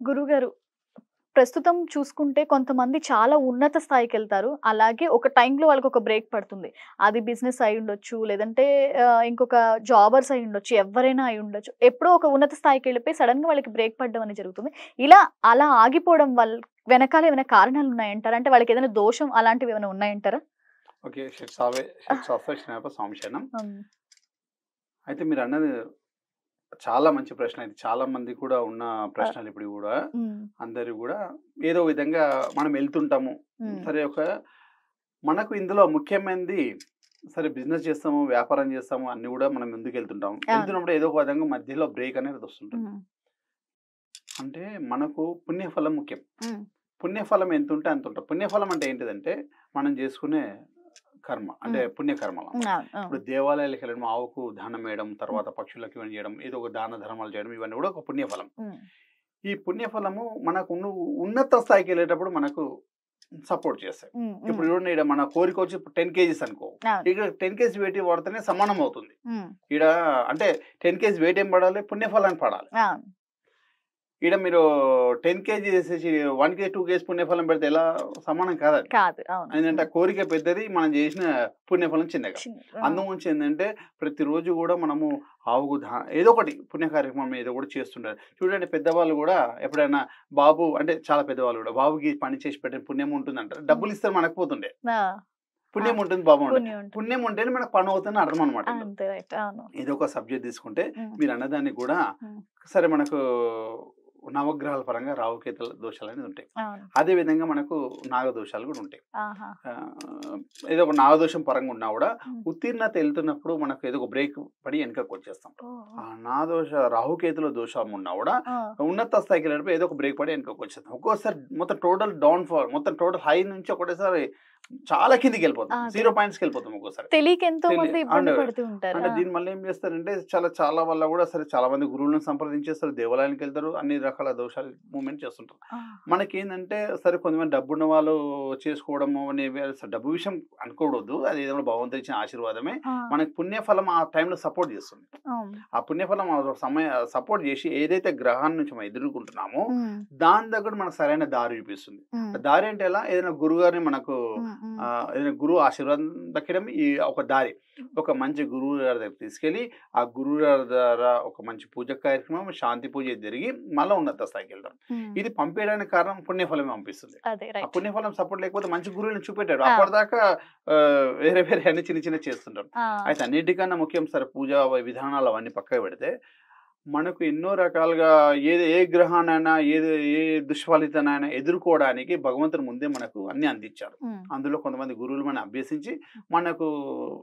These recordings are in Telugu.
గురువుగారు, ప్రస్తుతం చూసుకుంటే కొంతమంది చాలా ఉన్నత స్థాయికెళ్తారు. అలాగే ఒక టైంలో వాళ్ళకొక బ్రేక్ పడుతుంది. అది బిజినెస్ అయ్యుండొచ్చు, లేదంటే ఇంకొక జాబర్స్ అయ్యుండొచ్చు, ఎవ్వరైనా అయ్యుండొచ్చు. ఎప్పుడో ఒక ఉన్నత స్థాయికెళ్ళిపోయి సడెన్‌గా వాళ్ళకి బ్రేక్ పడడం అనేది జరుగుతుంది. ఇలా అలా ఆగిపోవడం వెనకాల ఏమైనా కారణాలున్నాయంటారా? అంటే వాళ్ళకేదైనా దోషం అలాంటివేమైనా ఉన్నాయంటారా? ఓకే. షిట్సావే క్షమాపణ సంశయనం. హ్మ్. అయితే మీరన్నది చాలా మంచి ప్రశ్న ఇది. చాలా మంది కూడా ఉన్న ఆ! ప్రశ్నలు ఇప్పుడు గూడా. హ్మ్. అందరూ గూడా ఏదో విధంగా మనం ఎళ్తుంటాము. హ్మ్. సరే మనకు ఇందులో ముఖ్యమైనది సరే బిజినెస్ చేస్తాము, వ్యాపారం చేస్తాము అన్నీ గూడా మనం ముందుకెళ్తుంటాం. అవును. వెళ్తున్నప్పుడు ఏదో ఒక విధంగా మధ్యలో బ్రేక్ అనేది వస్తుంటుంది. హ్మ్. అంటే మనకు పుణ్యఫలం ముఖ్యం. హ్మ్. పుణ్యఫలం ఎంతుంటే అంతుంటది. పుణ్యఫలం అంటే ఏంటిదంటే మనం చేసుకునే కర్మ. అంటే హ్మ్. పుణ్యకర్మలనమాట. అవును. అవును. ఇప్పుడు దేవాలయాలకెళ్ళడం, ఆవుకు దానం వేయడం, హ్మ్. తర్వాత పక్షులకి ఇవన్నీ చేయడం, ఏదో ఒక దాన ధర్మాలు చేయడం ఇవన్నీ కూడా ఒక పుణ్యఫలం. హ్మ్. ఈ పుణ్యఫలము మనకు ఉన్నత స్థాయికెళ్ళేటప్పుడు మనకు సపోర్ట్ చేస్తాయి. హ్మ్. హ్మ్. ఇప్పుడు చూడండి ఈడ మన కోరికొచ్చి ఇప్పుడు 10 కేజీస్ అనుకో. అవును. ఇక్కడ 10 కేజీ వెయిట్ పడితేనే సమానం అవుతుంది. హ్మ్. ఈడ అంటే 10 కేజీ వెయిట్ ఏం పడాలి? పుణ్యఫలాన్ని పడాలి. అవును. ఈడ మీరు 10 కేజీ చేసేసి 1 కేజీ, 2 కేజీ పుణ్యఫలం పెడితే ఎలా సమానం కాదది. కాదు. అవును. ఏందంటే హ్మ్. ఆ కోరిక పెద్దది. మనం చేసిన పుణ్యఫలం చిన్నగా. ఆ! అందుగురించి ఏందంటే ప్రతిరోజు గూడా మనము ఆవుకు ఏదో ఒకటి పుణ్య కార్యక్రమం ఏదో ఒకటి చేస్తుంటారు. చూడండి పెద్దవాళ్ళు గూడా ఎప్పుడైనా బాబు అంటే చాలా పెద్దవాళ్ళు గూడా బాబుకి ఈ పని చేసి పెట్టిన పుణ్యం ఉంటుందంటారు. హ్మ్. డబ్బులిస్తే మనకపోతుండే. ఆ! ఆ! పుణ్యం ఉంటుంది బాబు ఉండే. పుణ్యం ఉంటుంది. పుణ్యం ఉంటేనే మనకు పని అవుతుందని అర్థం అన్నమాట ఇందులో. అంతే రైట్. అవును. ఇదొక సబ్జెక్ట్ తీసుకుంటే హ్మ్. మీరన్నదానికి గూడా హ్మ్. సరే మనకు నవగ్రహాల పరంగా రాహుకేతుల దోషాలనేవి ఉంటాయి. అవును. అదే విధంగా మనకు నాగదోషాలు గూడా ఉంటాయి. ఆహా! ఏదో ఒక నాగదోషం పరంగా ఉన్నా గూడా హ్మ్. ఉత్తీర్ణత ఎళ్తున్నప్పుడు మనకు ఏదో ఒక బ్రేక్ పడి వెనకకొచ్చేస్తాం. ఓహ్! ఆ రాహుకేతుల దోషం ఉన్నా గూడా ఆ! ఉన్నత స్థాయికెళ్ళినప్పుడు ఏదో ఒక బ్రేక్ పడి వెనకకొచ్చేస్తాం. ఒక్కోసారి మొత్తం టోటల్ డౌన్‌ఫాల్ మొత్తం టోటల్ హై నుంచి ఒకటేసారి చాలా కిందకెళ్ళిపోతాం. అదే. జీరో పాయింట్స్‌కెళ్ళిపోతాం ఒక్కోసారి. తెలియక ఎంతో మంది అండ్ ఇబ్బంది పడుతూ ఉంటారు. అంటే ఆ! దీని వల్ల ఏం చేస్తారంటే చాలా చాలా వల్ల గూడా సరే చాలా మంది గురువులను సంప్రదించేస్తారు. దేవాలయానికెళ్తారు. అన్ని రకాల దోషాలు మూవ్‌మెంట్ చేస్తుంటారు. ఆ! మనకేందంటే సరే కొంతమంది డబ్బున్న వాళ్ళు చేసుకోవడము అనేవి అసలు డబ్బు విషయం అనుకోకూడదు. అది ఏదో భగవంతుడు ఇచ్చిన ఆశీర్వాదమే. ఆ! మనకి పుణ్యఫలం ఆ టైంలో సపోర్ట్ చేస్తుంది. అవును. ఆ పుణ్యఫలం ఆ సపోర్ట్ చేసి ఏదైతే గ్రహాన్ని నుంచి మనం ఎదుర్కొంటున్నామో హ్మ్. దాని దగ్గర మనకు సరైన దారి చూపిస్తుంది. హ్మ్. ఆ దారి అంటే ఎలా? ఏదైనా గురువుగారిని మనకు హ్మ్. హ్మ్. ఏదైనా గురువు ఆశీర్వాదం దక్కడం ఈ ఒక దారి. ఒక మంచి గురువు గారి దగ్గరికి తీసుకెళ్ళి, ఆ గురువు గారి ద్వారా ఒక మంచి పూజ కార్యక్రమం, శాంతి పూజ జరిగి మళ్ళా ఉన్నత స్థాయికెళ్తాం. హ్మ్. ఇది పంపేయడానికి కారణం పుణ్యఫలమే పంపిస్తుంది. అదే ఆ రైట్. పుణ్యఫలం సపోర్ట్ లేకపోతే మంచి గురువుని చూపెట్టాడు. ఆ! అప్పటిదాకా వేరే వేరే అన్ని చిన్న చిన్నవి చేస్తుంటారు. ఆ! అయితే అన్నిటికన్నా ముఖ్యం సరే పూజా విధానాలు అవన్నీ పక్కకు పెడితే, మనకు ఎన్నో రకాలుగా ఏ గ్రహాన్నైనా ఏ దుష్ఫలితాన్నైనా ఎదుర్కోవడానికి భగవంతుడు ముందే మనకు అన్నీ అందించారు. హ్మ్. అందులో కొంతమంది గురువులు మనం అభ్యసించి మనకు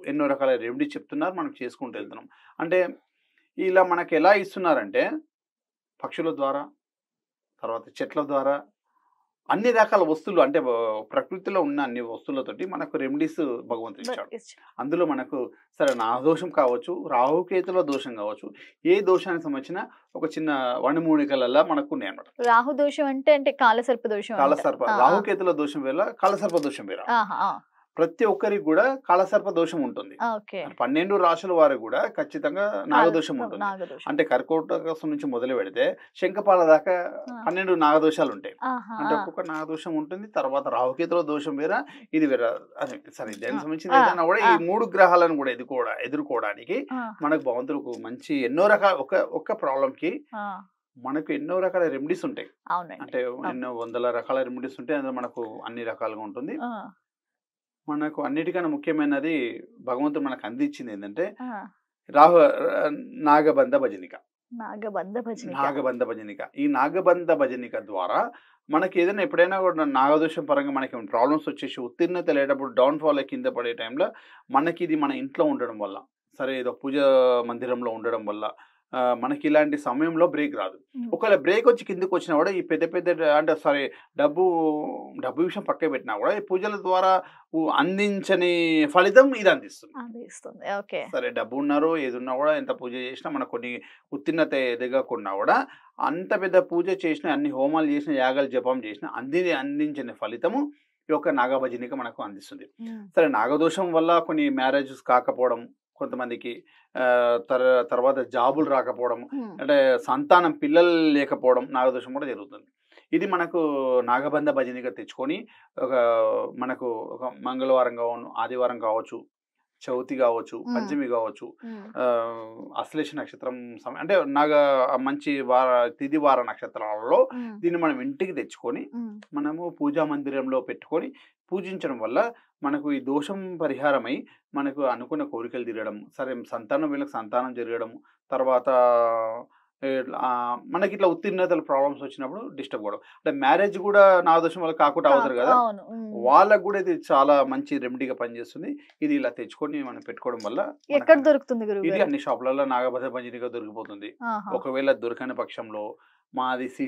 ఎన్నో రకాల రెమెడీ చెప్తున్నారు. మనం చేసుకుంటూ వెళ్తున్నాం. అంటే ఇలా మనకెలా ఇస్తున్నారంటే పక్షుల ద్వారా, తర్వాత చెట్ల ద్వారా అన్ని రకాల వస్తువులు అంటే ప్రకృతిలో ఉన్న అన్ని వస్తువులతోటి మనకు రెమెడీస్ భగవంతుడు ఇచ్చాడు. బతికిచ్చు. అందులో మనకు సరే నాగదోషం కావచ్చు, రాహుకేతుల దోషం కావచ్చు, ఏ దోషానికి సంబంధించిన ఒక చిన్న వణిమూలికలల్లా మనకున్నాయన్నమాట. రాహు దోషం అంటే కాలసర్ప దోషం అంటారు. కాలసర్ప ఆ! ఆ! రాహుకేతుల దోషం వేళ కాలసర్ప దోషం వేర. ఆహా! ఆ! ప్రతి ఒక్కరికి గూడా కాలసర్ప దోషం ఉంటుంది. ఓకే. 12 రాశుల వారికి గూడా ఖచ్చితంగా నాగదోషం కాలసర్ప ఉంటుంది. నాగదోషం. అంటే కర్కోటకం నుంచి మొదలుపెడితే శంఖపాల దాకా ఆ! 12 నాగదోషాలుంటాయి. ఆహా! అంటే ఆ! ఒక్కొక్క నాగదోషం ఉంటుంది. తర్వాత రాహుకేతుల దోషం వేర, ఇది వేర. అదే సరే ఆ! దానికి సంబంధించింది ఆ! ఏదైనా గూడా ఆ! ఈ 3 గ్రహాలను గూడా ఎదుర్కోవడానికి ఆ! మనకు భగవంతుడు ఒక మంచి ఎన్నో రకాల ఒక్క ప్రాబ్లమ్‌కి ఆ! మనకు ఎన్నో రకాల రెమెడీస్ ఉంటాయి. అవునండి. అంటే అవును. ఎన్నో వందల రకాల రెమెడీస్ ఉంటాయి. అందులో మనకు అన్ని రకాలుగా ఉంటుంది. ఆ! మనకు అన్నిటికన్నా ముఖ్యమైనది భగవంతుడు మనకు అందించిందేంటంటే, ఆ! రాహు నాగబంధ భజనిక. నాగబంధ భజనిక. నాగబంధ భజనిక. ఈ నాగబంధ భజనిక ద్వారా మనకేదైనా ఎప్పుడైనా గూడా నాగదోషం పరంగా మనకేమైనా ప్రాబ్లమ్స్ వచ్చేసి ఉత్తీర్ణత లేనప్పుడు డౌన్‌ఫాల్ అయ్యి కింద పడే టైంలో మనకిది మన ఇంట్లో ఉండడం వల్ల, సరే ఏదో పూజా మందిరంలో ఉండడం వల్ల మనకిలాంటి సమయంలో బ్రేక్ రాదు. హ్మ్. ఒకవేళ బ్రేకొచ్చి కిందకొచ్చినా గూడా ఈ పెద్ద పెద్ద అంటే సారీ డబ్బు డబ్బు విషయం పక్కకు పెట్టినా గూడా ఈ పూజల ద్వారా అందించని ఫలితం ఇది అందిస్తుంది. అందిస్తుంది. ఓకే. సరే డబ్బున్నారో ఏదున్నా గూడా ఎంత పూజ చేసినా మనకు కొన్ని ఉత్తీర్ణత ఎదగకున్నా గూడా అంత పెద్ద పూజ చేసినా, అన్ని హోమాలు చేసినా, యాగాలు జపం చేసినా అందించిన ఫలితము ఈ యొక్క నాగభజనిక మనకు అందిస్తుంది. హ్మ్. సరే నాగదోషం వల్ల కొన్ని మ్యారేజెస్ కాకపోవడం, కొంతమందికి ఆహ్, తర్వాత జాబులు రాకపోవడం, హ్మ్. అంటే సంతానం పిల్లలు లేకపోవడం నాగదోషం కూడా జరుగుతుంది. ఇది మనకు నాగబంధ భజనిగా తెచ్చుకొని ఒక మనకు ఒక మంగళవారం కావచ్చు, ఆదివారం కావచ్చు, చవితి కావచ్చు, పంచమి కావచ్చు, అశ్లేష నక్షత్రం అంటే మంచి తిథి వార నక్షత్రాలలో దీన్ని మనం ఇంటికి తెచ్చుకొని మనము పూజా మందిరంలో పెట్టుకొని పూజించడం వల్ల మనకు ఈ దోషం పరిహారమై మనకు అనుకున్న కోరికలు తీరడం, సరే వీళ్ళకి సంతానం జరగడం, తర్వాత మనకి ఇట్లా ఉత్తీర్ణతల ప్రాబ్లమ్స్ వచ్చినప్పుడు డిస్టర్బ్ అవ్వడం, అంటే మ్యారేజ్ కూడా నాగదోషం వల్ల కాకుండా అవుతారు కదా, వాళ్ళకు కూడా ఇది చాలా మంచి రెమెడీగా పనిచేస్తుంది. ఇది ఇలా తెచ్చుకొని మనం పెట్టుకోవడం వల్ల ఎక్కడ దొరుకుతుంది గురువు ఇది అన్ని షాపులలో నాగభద్ర పంజనిగా దొరికిపోతుంది. ఒకవేళ దొరకని పక్షంలో మాది శ్రీ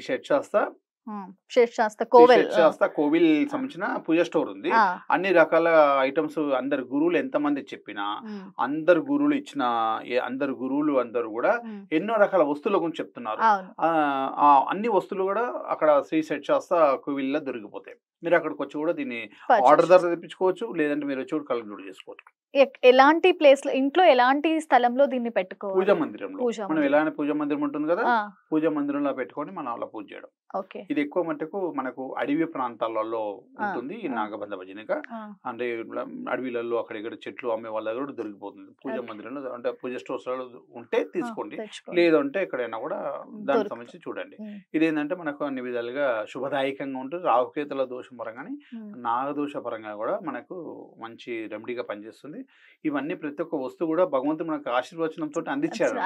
కోవిల్ సంబంధించిన పూజ స్టోర్ ఉంది. అన్ని రకాల ఐటమ్స్ అందరు గురువులు ఎంతమంది చెప్పినా అందరు గురువులు అందరూ కూడా ఎన్నో రకాల వస్తువుల గురించి చెప్తున్నారు. అన్ని వస్తువులు కూడా అక్కడ శ్రీ శాస్త్ర కోవిల్ లో దొరికిపోతాయి. మీరు అక్కడికి వచ్చి కూడా దీన్ని ఆర్డర్ ధర తెప్పించుకోవచ్చు, లేదంటే మీరు వచ్చి కూడా కలెక్ట్ చేసుకోవచ్చు. ఎలాంటి ప్లేస్ లో, ఇంట్లో ఎలాంటి స్థలంలో దీన్ని పెట్టుకోవాలి? పూజా మందిరంలో. మనం ఎలాంటి పూజా మందిరం ఉంటుంది కదా, పూజా మందిరంలో పెట్టుకొని మనం అలా పూజ చేయడం. ఇది ఎక్కువ మటుకు మనకు అడవి ప్రాంతాలలో ఉంటుంది ఈ నాగబంధ భజనిక. అంటే అడవిలలో అక్కడ ఇక్కడ చెట్లు అమ్మే వాళ్ళ దగ్గర కూడా దొరికిపోతుంది. పూజా మందిరంలో అంటే పూజ స్టోర్స్ ఉంటే తీసుకోండి, లేదంటే ఎక్కడైనా కూడా దానికి సంబంధించి చూడండి. ఇదేంటంటే మనకు అన్ని విధాలుగా శుభదాయకంగా ఉంటుంది. రాహుకేతుల దోషం పరంగానే నాగదోష పరంగా కూడా మనకు మంచి రెమెడీగా పనిచేస్తుంది. ఇవన్నీ ప్రతి ఒక్క వస్తువు కూడా భగవంతుడు మనకు ఆశీర్వచనంతో అందించారు.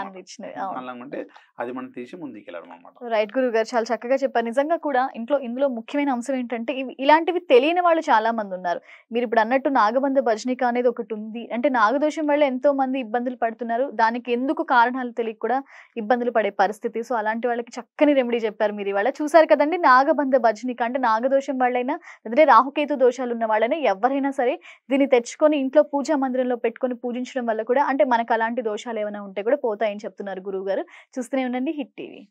అంటే అది మనం తీసి ముందుకు వెళ్ళడం అన్నమాట. రైట్ గురువు గారు, చాలా చక్కగా చెప్పారు. నిజంగా కూడా ఇందులో ముఖ్యమైన అంశం ఏంటంటే ఇలాంటివి తెలియని వాళ్ళు చాలా మంది ఉన్నారు. మీరు ఇప్పుడు అన్నట్టు నాగబంధ భజనిక అనేది ఒకటి ఉంది. అంటే నాగదోషం వల్ల ఎంతో మంది ఇబ్బందులు పడుతున్నారు. దానికి ఎందుకు కారణాలు తెలియక కూడా ఇబ్బందులు పడే పరిస్థితి. సో అలాంటి వాళ్ళకి చక్కని రెమెడీ చెప్పారు మీరు ఇవాళ. చూసారు కదండి, నాగబంధ భజనిక అంటే నాగదోషం వాళ్ళైనా లేదంటే రాహుకేతు దోషాలు ఉన్న వాళ్ళైనా ఎవరైనా సరే దీన్ని తెచ్చుకొని ఇంట్లో పూజా మందిరంలో పెట్టుకొని పూజించడం వల్ల కూడా అంటే మనకు అలాంటి దోషాలు ఏమైనా ఉంటే కూడా పోతాయని చెప్తున్నారు గురువు గారు. చూస్తూనే ఉండండి హిట్ టీవీ.